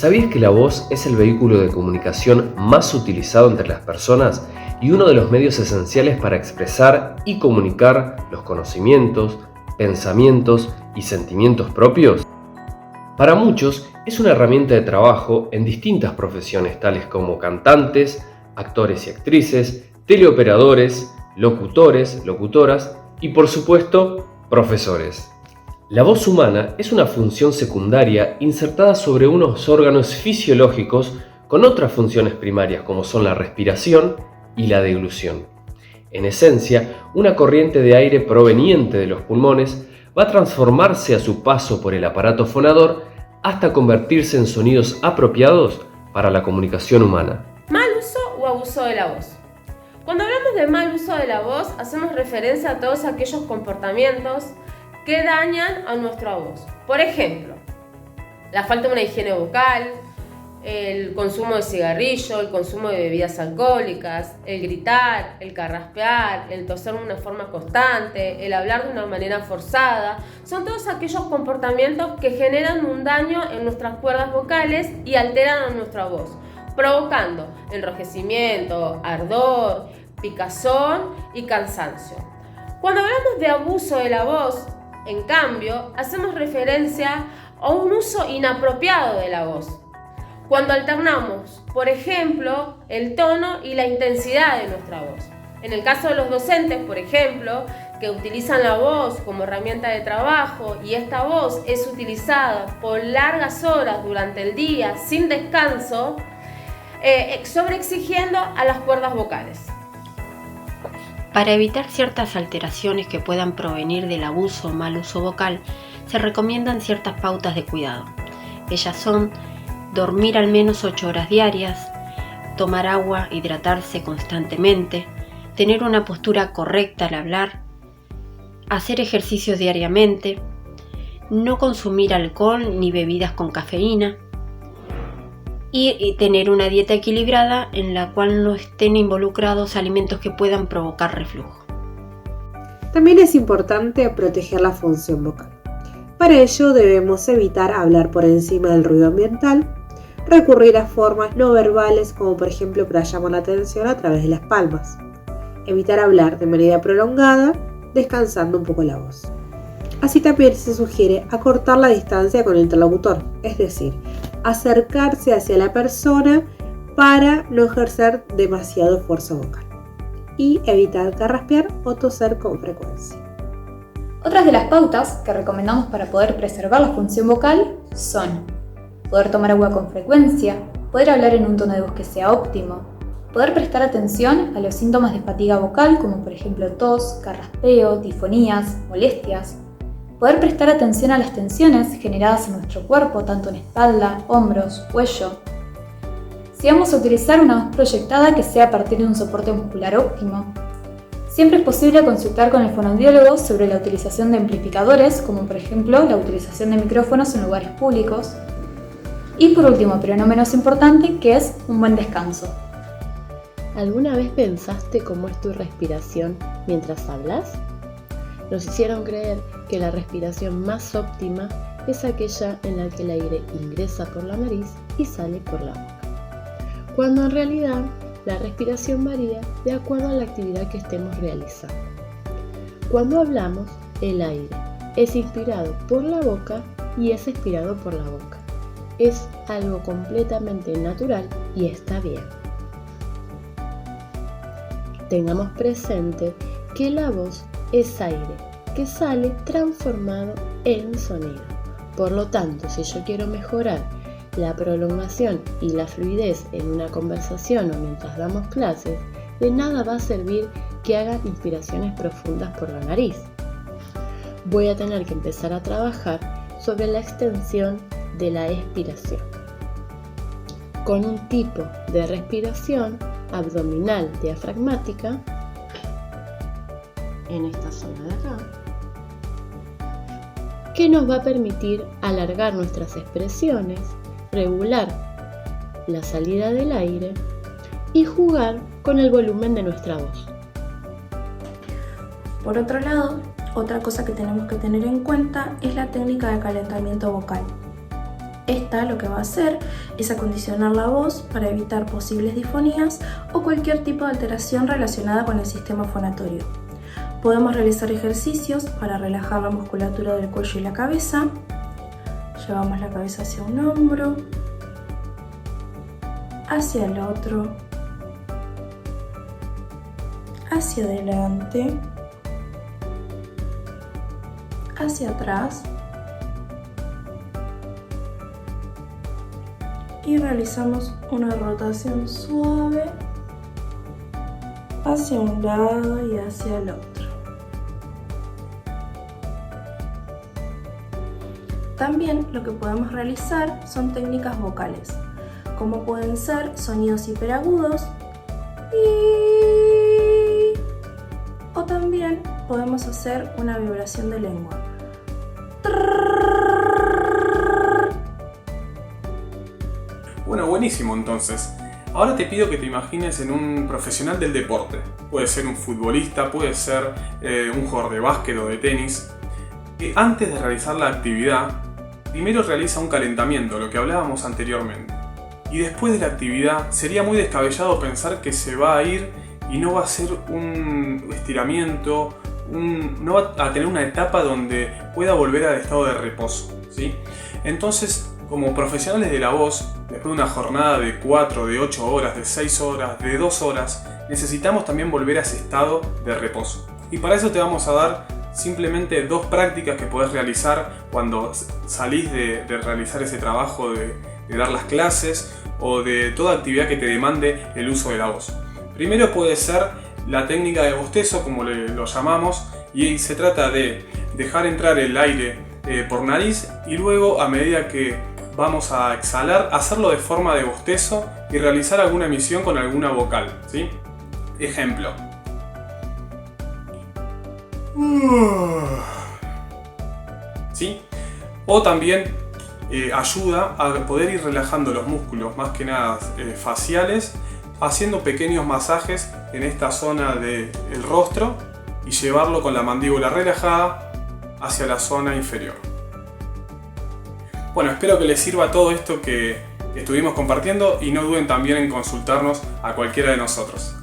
¿Sabías que la voz es el vehículo de comunicación más utilizado entre las personas y uno de los medios esenciales para expresar y comunicar los conocimientos, pensamientos y sentimientos propios? Para muchos es una herramienta de trabajo en distintas profesiones tales como cantantes, actores y actrices, teleoperadores, locutores, locutoras y por supuesto, profesores. La voz humana es una función secundaria insertada sobre unos órganos fisiológicos con otras funciones primarias como son la respiración y la deglución. En esencia, una corriente de aire proveniente de los pulmones va a transformarse a su paso por el aparato fonador hasta convertirse en sonidos apropiados para la comunicación humana. ¿Mal uso o abuso de la voz? Cuando hablamos de mal uso de la voz, hacemos referencia a todos aquellos comportamientos que dañan a nuestra voz. Por ejemplo, la falta de una higiene vocal, el consumo de cigarrillo, el consumo de bebidas alcohólicas, el gritar, el carraspear, el toser de una forma constante, el hablar de una manera forzada. Son todos aquellos comportamientos que generan un daño en nuestras cuerdas vocales y alteran a nuestra voz, provocando enrojecimiento, ardor, picazón y cansancio. Cuando hablamos de abuso de la voz, en cambio, hacemos referencia a un uso inapropiado de la voz. Cuando alternamos, por ejemplo, el tono y la intensidad de nuestra voz. En el caso de los docentes, por ejemplo, que utilizan la voz como herramienta de trabajo y esta voz es utilizada por largas horas durante el día sin descanso, sobreexigiendo a las cuerdas vocales. Para evitar ciertas alteraciones que puedan provenir del abuso o mal uso vocal, se recomiendan ciertas pautas de cuidado. Ellas son dormir al menos 8 horas diarias, tomar agua, hidratarse constantemente, tener una postura correcta al hablar, hacer ejercicios diariamente, no consumir alcohol ni bebidas con cafeína y tener una dieta equilibrada en la cual no estén involucrados alimentos que puedan provocar reflujo. También es importante proteger la función vocal. Para ello debemos evitar hablar por encima del ruido ambiental, recurrir a formas no verbales como por ejemplo para llamar la atención a través de las palmas, evitar hablar de manera prolongada, descansando un poco la voz. Así también se sugiere acortar la distancia con el interlocutor, es decir, acercarse hacia la persona para no ejercer demasiado esfuerzo vocal y evitar carraspear o toser con frecuencia. Otras de las pautas que recomendamos para poder preservar la función vocal son poder tomar agua con frecuencia, poder hablar en un tono de voz que sea óptimo, poder prestar atención a los síntomas de fatiga vocal como por ejemplo tos, carraspeo, difonías, molestias, poder prestar atención a las tensiones generadas en nuestro cuerpo, tanto en espalda, hombros, cuello. Si vamos a utilizar una voz proyectada que sea a partir de un soporte muscular óptimo. Siempre es posible consultar con el fonoaudiólogo sobre la utilización de amplificadores, como por ejemplo la utilización de micrófonos en lugares públicos. Y por último, pero no menos importante, que es un buen descanso. ¿Alguna vez pensaste cómo es tu respiración mientras hablas? Nos hicieron creer que la respiración más óptima es aquella en la que el aire ingresa por la nariz y sale por la boca, cuando en realidad la respiración varía de acuerdo a la actividad que estemos realizando. Cuando hablamos, el aire es inspirado por la boca y es expirado por la boca. Es algo completamente natural y está bien. Tengamos presente que la voz es aire que sale transformado en sonido. Por lo tanto, si yo quiero mejorar la prolongación y la fluidez en una conversación o mientras damos clases, de nada va a servir que haga inspiraciones profundas por la nariz. Voy a tener que empezar a trabajar sobre la extensión de la expiración, con un tipo de respiración abdominal diafragmática en esta zona de acá, que nos va a permitir alargar nuestras expresiones, regular la salida del aire y jugar con el volumen de nuestra voz. Por otro lado, otra cosa que tenemos que tener en cuenta es la técnica de calentamiento vocal. Esta lo que va a hacer es acondicionar la voz para evitar posibles disfonías o cualquier tipo de alteración relacionada con el sistema fonatorio. Podemos realizar ejercicios para relajar la musculatura del cuello y la cabeza. Llevamos la cabeza hacia un hombro, hacia el otro, hacia adelante, hacia atrás y realizamos una rotación suave hacia un lado y hacia el otro. También lo que podemos realizar son técnicas vocales, como pueden ser sonidos hiperagudos o también podemos hacer una vibración de lengua. Bueno, buenísimo entonces. Ahora te pido que te imagines en un profesional del deporte. Puede ser un futbolista, puede ser un jugador de básquet o de tenis, que antes de realizar la actividad, primero realiza un calentamiento, lo que hablábamos anteriormente. Y después de la actividad, sería muy descabellado pensar que se va a ir y no va a hacer un estiramiento, no va a tener una etapa donde pueda volver al estado de reposo, ¿sí? Entonces, como profesionales de la voz, después de una jornada de 4, de 8 horas, de 6 horas, de 2 horas, necesitamos también volver a ese estado de reposo. Y para eso te vamos a dar simplemente 2 prácticas que podés realizar cuando salís de realizar ese trabajo de dar las clases o de toda actividad que te demande el uso de la voz. Primero puede ser la técnica de bostezo, como lo llamamos, y se trata de dejar entrar el aire por nariz y luego, a medida que vamos a exhalar, hacerlo de forma de bostezo y realizar alguna emisión con alguna vocal, ¿sí? Ejemplo. ¿Sí? O también ayuda a poder ir relajando los músculos, más que nada faciales, haciendo pequeños masajes en esta zona del rostro y llevarlo con la mandíbula relajada hacia la zona inferior. Bueno, espero que les sirva todo esto que estuvimos compartiendo y no duden también en consultarnos a cualquiera de nosotros.